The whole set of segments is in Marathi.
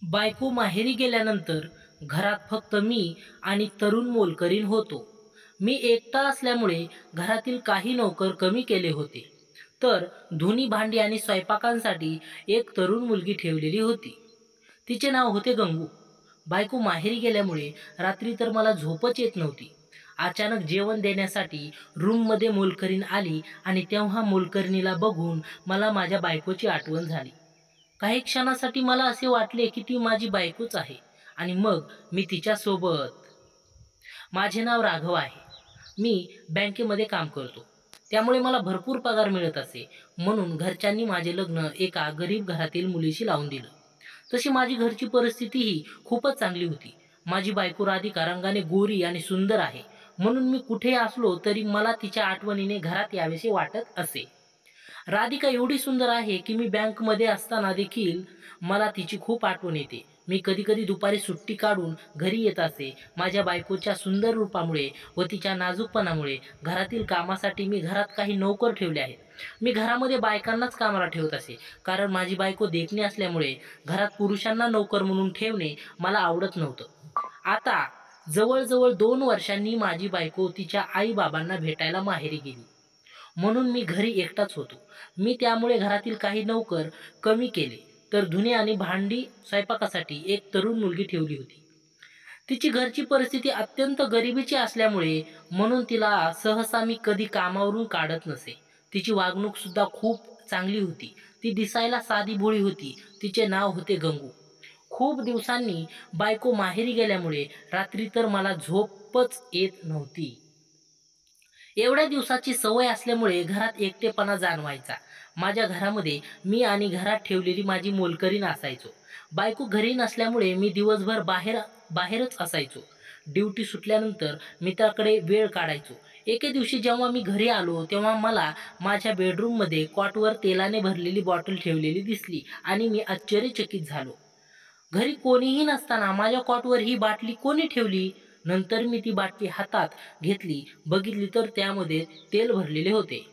बायको माहेरी गेल्यानंतर घरात फक्त मी आणि तरुण मोलकरीण होतो. मी एकटा असल्यामुळे घरातील काही नोकर कमी केले होते. तर धुनी भांडी आणि स्वयंपाकांसाठी एक तरुण मुलगी ठेवलेली होती. तिचे नाव होते गंगू. बायको माहेरी गेल्यामुळे रात्री तर मला झोपच येत नव्हती. अचानक जेवण देण्यासाठी रूममध्ये मोलकरीण आली आणि तेव्हा मोलकरणीला बघून मला माझ्या बायकोची आठवण झाली. काही क्षणासाठी मला असे वाटले की ती माझी बायकोच आहे. आणि मग मी तिच्यासोबत. माझे नाव राघव आहे. मी बँकेमध्ये काम करतो. त्यामुळे मला भरपूर पगार मिळत असे. म्हणून घरच्यांनी माझे लग्न एका गरीब घरातील मुलीशी लावून दिलं. तशी माझी घरची परिस्थितीही खूपच चांगली होती. माझी बायको राधिका रंगाने गोरी आणि सुंदर आहे. म्हणून मी कुठे असलो तरी मला तिच्या आठवणीने घरात यावेसे वाटत असे. राधिका एवढी सुंदर आहे की मी बँकमध्ये असताना देखील मला तिची खूप आठवण येते. मी कधीकधी दुपारी सुट्टी काढून घरी येत असे. माझ्या बायकोच्या सुंदर रूपामुळे व तिच्या नाजूकपणामुळे घरातील कामासाठी मी घरात काही नोकर ठेवले आहेत. मी घरामध्ये बायकांनाच कामाला ठेवत असे, कारण माझी बायको देखणी असल्यामुळे घरात पुरुषांना नोकर म्हणून ठेवणे मला आवडत नव्हतं. आता जवळजवळ 2 वर्षांनी माझी बायको तिच्या आई बाबांना भेटायला माहेरी गेली. म्हणून मी घरी एकटाच होतो. मी त्यामुळे घरातील काही नोकर कमी केले. तर धुणे आणि भांडी स्वयंपाकासाठी एक तरुण मुलगी ठेवली होती. तिची घरची परिस्थिती अत्यंत गरिबीची असल्यामुळे म्हणून तिला सहसा मी कधी कामावरून काढत नसे. तिची वागणूक सुद्धा खूप चांगली होती. ती दिसायला साधी भोळी होती. तिचे नाव होते गंगू. खूप दिवसांनी बायको माहेरी गेल्यामुळे रात्री तर मला झोपच येत नव्हती. एवढ्या दिवसाची सवय असल्यामुळे घरात एकटेपणा जाणवायचा. माझ्या घरामध्ये मी आणि घरात ठेवलेली माझी मोलकरीण असायचो. बायको घरी नसल्यामुळे मी दिवसभर बाहेरच असायचो. ड्युटी सुटल्यानंतर मित्राकडे वेळ काढायचो. एके दिवशी जेव्हा मी घरी आलो तेव्हा मला माझ्या बेडरूममध्ये कॉटवर तेलाने भरलेली बॉटल ठेवलेली दिसली आणि मी आश्चर्यचकित झालो. घरी कोणीही नसताना माझ्या कॉटवर ही बाटली कोणी ठेवली? नंतर मी ती बाटली हातात घेतली, बघितली तर त्यामध्ये तेल भरलेले होते.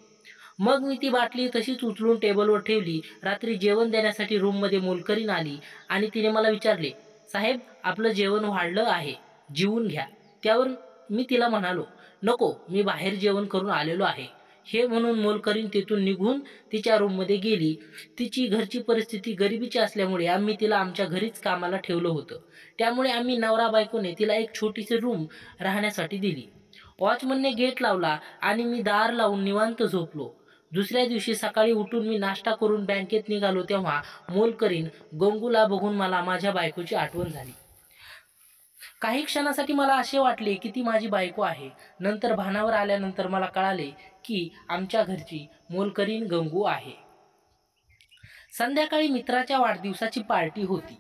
मग मी ती बाटली तशीच उचलून टेबलवर ठेवली. रात्री जेवण देण्यासाठी रूममध्ये मोलकरीण आली आणि तिने मला विचारले, "साहेब, आपलं जेवण वाढलं आहे, जेवून घ्या." त्यावर मी तिला म्हणालो, "नको, मी बाहेर जेवण करून आलेलो आहे." हे म्हणून मोलकरीण तिथून निघून तिच्या रूममध्ये गेली. तिची घरची परिस्थिती गरिबीची असल्यामुळे आम्ही तिला आमच्या घरीच कामाला ठेवलं होतं. त्यामुळे आम्ही नवरा बायकोने तिला एक छोटीशी रूम राहण्यासाठी दिली. वॉचमनने गेट लावला आणि मी दार लावून निवांत झोपलो. दुसऱ्या दिवशी सकाळी उठून मी नाश्ता करून बँकेत निघालो तेव्हा मोलकरीण गंगूला बघून मला माझ्या बायकोची आठवण झाली. काही क्षणासाठी मला असे वाटले की ती माझी बायको आहे. नंतर भानावर आल्यानंतर मला कळाले की आमच्या घरची मोलकरीण गंगू आहे. संध्याकाळी मित्राच्या वाढदिवसाची पार्टी होती.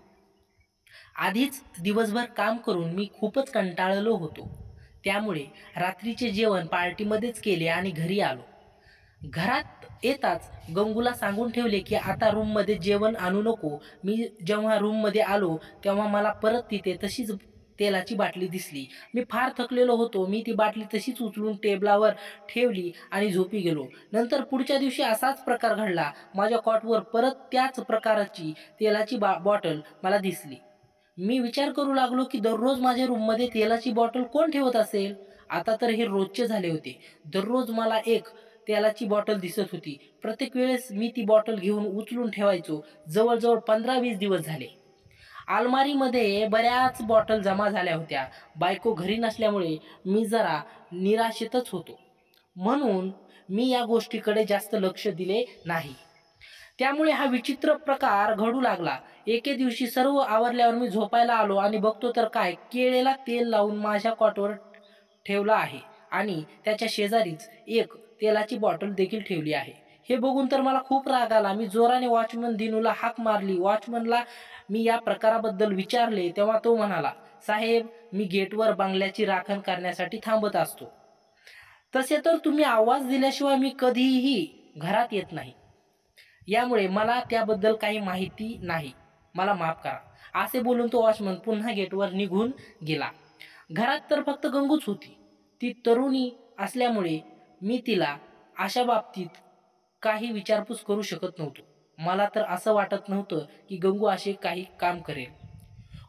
आधीच दिवसभर काम करून मी खूपच कंटाळलो होतो. त्यामुळे रात्रीचे जेवण पार्टीमध्येच केले आणि घरी आलो. घरात येताच गंगूला सांगून ठेवले की आता रूममध्ये जेवण आणू नको. मी जेव्हा रूममध्ये आलो तेव्हा मला परत तिथे तशीच तेलाची बाटली दिसली. मी फार थकलेलो होतो. मी ती बाटली तशीच उचलून टेबलावर ठेवली आणि झोपी गेलो. नंतर पुढच्या दिवशी असाच प्रकार घडला. माझ्या कॉटवर परत त्याच प्रकारची तेलाची बॉटल मला दिसली. मी विचार करू लागलो की दररोज माझ्या रूममध्ये तेलाची बॉटल कोण ठेवत असेल? आता तर हे रोजचे झाले होते. दररोज मला एक तेलाची बॉटल दिसत होती. प्रत्येक वेळेस मी ती बॉटल घेऊन उचलून ठेवायचो. जवळजवळ 15-20 दिवस झाले. अलमारीमध्ये बऱ्याच बॉटल जमा झाल्या होत्या. बायको घरी नसल्यामुळे मी जरा निराशेतच होतो. म्हणून मी या गोष्टीकडे जास्त लक्ष दिले नाही. त्यामुळे हा विचित्र प्रकार घडू लागला. एके दिवशी सर्व आवरल्यावर मी झोपायला आलो आणि बघतो तर काय, केळीला तेल लावून माझ्या कॉटवर ठेवला आहे आणि त्याच्या शेजारीच एक तेलाची बॉटल देखील ठेवली आहे. हे बघून तर मला खूप राग आला. मी जोराने वॉचमन दिनूला हाक मारली. वॉचमनला मी या प्रकाराबद्दल विचारले तेव्हा तो म्हणाला, "साहेब, मी गेटवर बंगल्याची राखण करण्यासाठी थांबत असतो. तसे तर तुम्ही आवाज दिल्याशिवाय मी कधीही घरात येत नाही. यामुळे मला त्याबद्दल काही माहिती नाही. मला माफ करा." असे बोलून तो वॉचमन पुन्हा गेटवर निघून गेला. घरात तर फक्त गंगूच होती. ती तरुणी असल्यामुळे मी तिला अशा बाबतीत काही विचारपूस करू शकत नव्हतो. मला तर असं वाटत नव्हतं की गंगू असे काही काम करेल.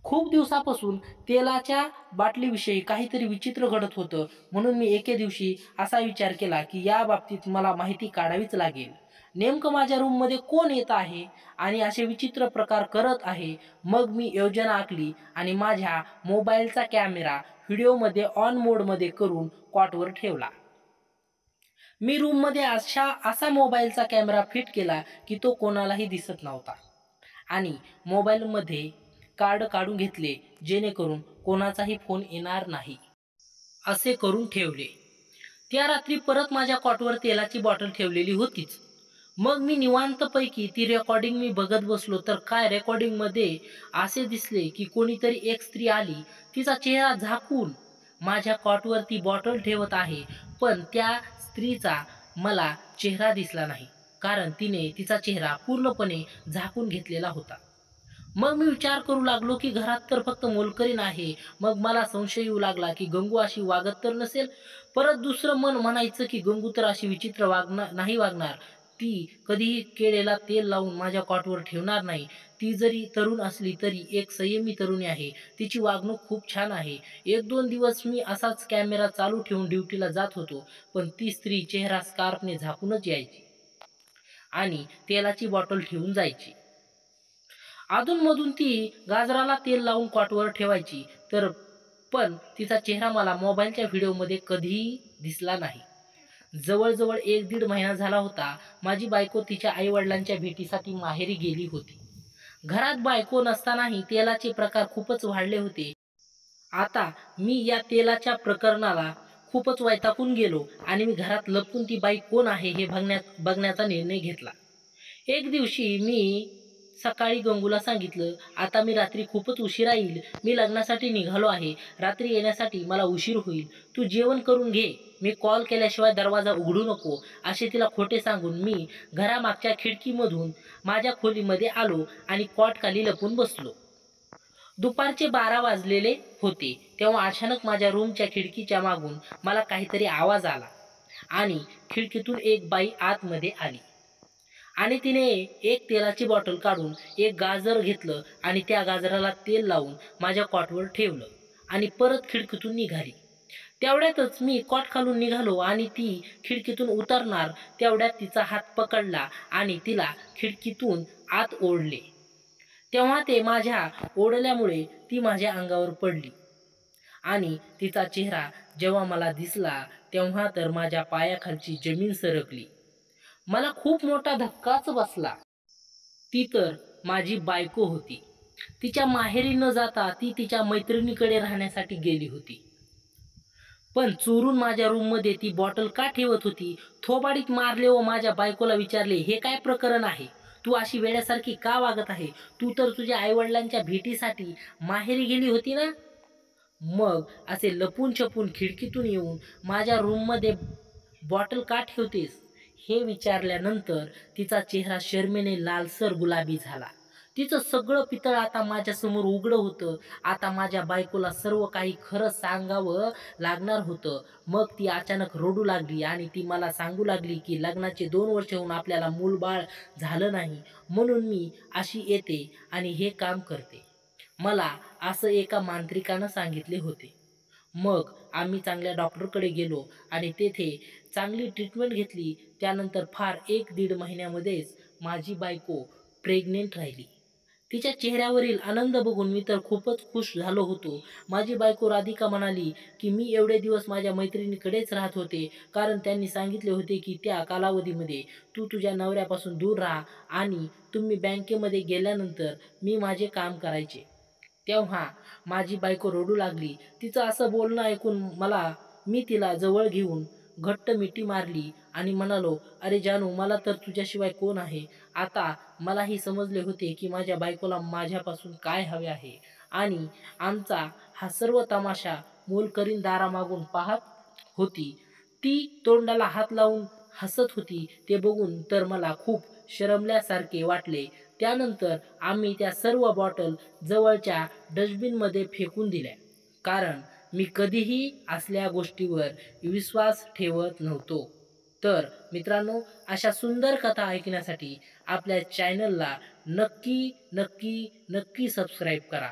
खूप दिवसापासून तेलाच्या बाटलीविषयी काहीतरी विचित्र घडत होतं, म्हणून मी एके दिवशी असा विचार केला की या बाबतीत मला माहिती काढावीच लागेल. नेमकं माझ्या रूममध्ये कोण येत आहे आणि असे विचित्र प्रकार करत आहे. मग मी योजना आखली आणि माझ्या मोबाईलचा कॅमेरा व्हिडिओमध्ये ऑन मोडमध्ये करून कॉटवर ठेवला. मी रूममध्ये असा मोबाईलचा कॅमेरा फिट केला की तो कोणालाही दिसत नव्हता आणि मोबाईलमध्ये कार्ड काढून घेतले जेणेकरून कोणाचाही फोन येणार नाही असे करून ठेवले. त्या रात्री परत माझ्या कॉटवर तेलाची बॉटल ठेवलेली होतीच. मग मी निवांतपैकी ती रेकॉर्डिंग मी बघत बसलो तर काय रेकॉर्डिंगमध्ये असे दिसले की कोणीतरी एक स्त्री आली, तिचा चेहरा झाकून माझ्या कॉटवर ती बॉटल ठेवत आहे, पण त्या स्त्रीचा मला चेहरा दिसला नाही कारण तिने तिचा चेहरा पूर्णपणे झाकून घेतलेला होता. मग मी विचार करू लागलो की घरात तर फक्त मोलकरीण आहे. मग मला संशय येऊ लागला की गंगू अशी वागत तर नसेल. परत दुसरं मन म्हणायचं की गंगू तर अशी विचित्र नाही वागणार. ती कधीही केळेला तेल लावून माझ्या कॉटवर ठेवणार नाही. ती जरी तरुण असली तरी एक संयमी तरुणी आहे. तिची वागणूक खूप छान आहे. 1-2 दिवस मी असाच कॅमेरा चालू ठेवून ड्युटीला जात होतो, पण ती स्त्री चेहरा स्कार्फने झाकूनच यायची आणि तेलाची बॉटल ठेवून जायची. अधूनमधून ती गाजराला तेल लावून कॉटवर ठेवायची, पण तिचा चेहरा मला मोबाईलच्या व्हिडिओमध्ये कधीही दिसला नाही. जवळजवळ 1-1.5 महिना झाला होता. माझी बायको तिच्या आईवडिलांच्या भेटीसाठी माहेरी गेली होती. घरात बायको नसतानाही तेलाचे प्रकार खूपच वाढले होते. आता मी या तेलाच्या प्रकरणाला खूपच वैतागून गेलो आणि मी घरात लपून ती बाई कोण आहे हे बघण्याचा निर्णय घेतला. एक दिवशी मी सकाळी गंगूला सांगितलं, आता मी रात्री खूपच उशिरा येईल. मी लग्नासाठी निघालो आहे. रात्री येण्यासाठी मला उशीर होईल. तू जेवण करून घे. मी कॉल केल्याशिवाय दरवाजा उघडू नको असे तिला खोटे सांगून मी घरामागच्या खिडकीमधून माझ्या खोलीमध्ये आलो आणि कॉटखाली लपून बसलो. दुपारचे 12 वाजलेले होते तेव्हा अचानक माझ्या रूमच्या खिडकीच्या मागून मला काहीतरी आवाज आला आणि खिडकीतून एक बाई आतमध्ये आली आणि तिने एक तेलाची बॉटल काढून एक गाजर घेतलं आणि त्या गाजराला तेल लावून माझ्या कॉटवर ठेवलं आणि परत खिडकीतून निघाली. तेवढ्यातच मी कॉट खालून निघालो आणि ती खिडकीतून उतरणार तेवढ्यात तिचा हात पकडला आणि तिला खिडकीतून आत ओढले. तेव्हा ते माझ्या ओढल्यामुळे ती माझ्या अंगावर पडली आणि तिचा चेहरा जेव्हा मला दिसला तेव्हा तर माझ्या पायाखालची जमीन सरकली. मला खूप मोठा धक्काच बसला. ती तर माझी बायको होती. तिच्या माहेरी न जाता ती तिच्या मैत्रिणीकडे राहण्यासाठी गेली होती. पण चोरून माझ्या रूममध्ये ती बॉटल का ठेवत होती? थोबाडीत मारले व माझ्या बायकोला विचारले, हे काय प्रकरण आहे? तू अशी वेड्यासारखी का वागत आहे? तू तर तुझ्या आईवडिलांच्या भेटीसाठी माहेरी गेली होती ना? मग असे लपून छपून खिडकीतून येऊन माझ्या रूममध्ये बॉटल का ठेवतेस? हे विचारल्यानंतर तिचा चेहरा शरमेने लालसर गुलाबी झाला. तिचं सगळं पितळ आता माझ्यासमोर उघडं होतं. आता माझ्या बायकोला सर्व काही खरं सांगावं लागणार होतं. मग ती अचानक रडू लागली आणि ती मला सांगू लागली की लग्नाचे 2 वर्ष होऊन आपल्याला मूलबाळ झालं नाही, म्हणून मी अशी येते आणि हे काम करते. मला असं एका मांत्रिकानं सांगितले होते. मग आम्ही चांगल्या डॉक्टरकडे गेलो आणि तेथे चांगली ट्रीटमेंट घेतली. त्यानंतर फार 1-1.5 महिन्यामध्येच माझी बायको प्रेग्नेंट राहिली. तिच्या चेहऱ्यावरील आनंद बघून मी तर खूपच खुश झालो होतो. माझी बायको राधिका म्हणाली की मी एवढे दिवस माझ्या मैत्रिणीकडेच राहत होते कारण त्यांनी सांगितले होते की त्या कालावधीमध्ये तू तुझ्या नवऱ्यापासून दूर राहा आणि तुम्ही बँकेमध्ये गेल्यानंतर मी माझे काम करायचे. तेव्हा माझी बायको रडू लागली. तिचं असं बोलणं ऐकून मी तिला जवळ घेऊन घट्ट मिठी मारली आणि म्हणालो, अरे जानू, मला तर तुझ्याशिवाय कोण आहे? आता मलाही समजले होते की माझ्या बायकोला माझ्यापासून काय हवे आहे आणि आमचा हा सर्व तमाशा मोलकरीण दारामागून पाहत होती. ती तोंडाला हात लावून हसत होती. ते बघून तर मला खूप शरमल्यासारखे वाटले. त्यानंतर आम्ही त्या सर्व बॉटल जवळच्या डस्टबिनमध्ये फेकून दिल्या कारण मी कधीही असल्या गोष्टीवर विश्वास ठेवत नव्हतो. तर मित्रांनो, अशा सुंदर कथा ऐकण्यासाठी आपल्या चॅनलला नक्की सबस्क्राईब करा.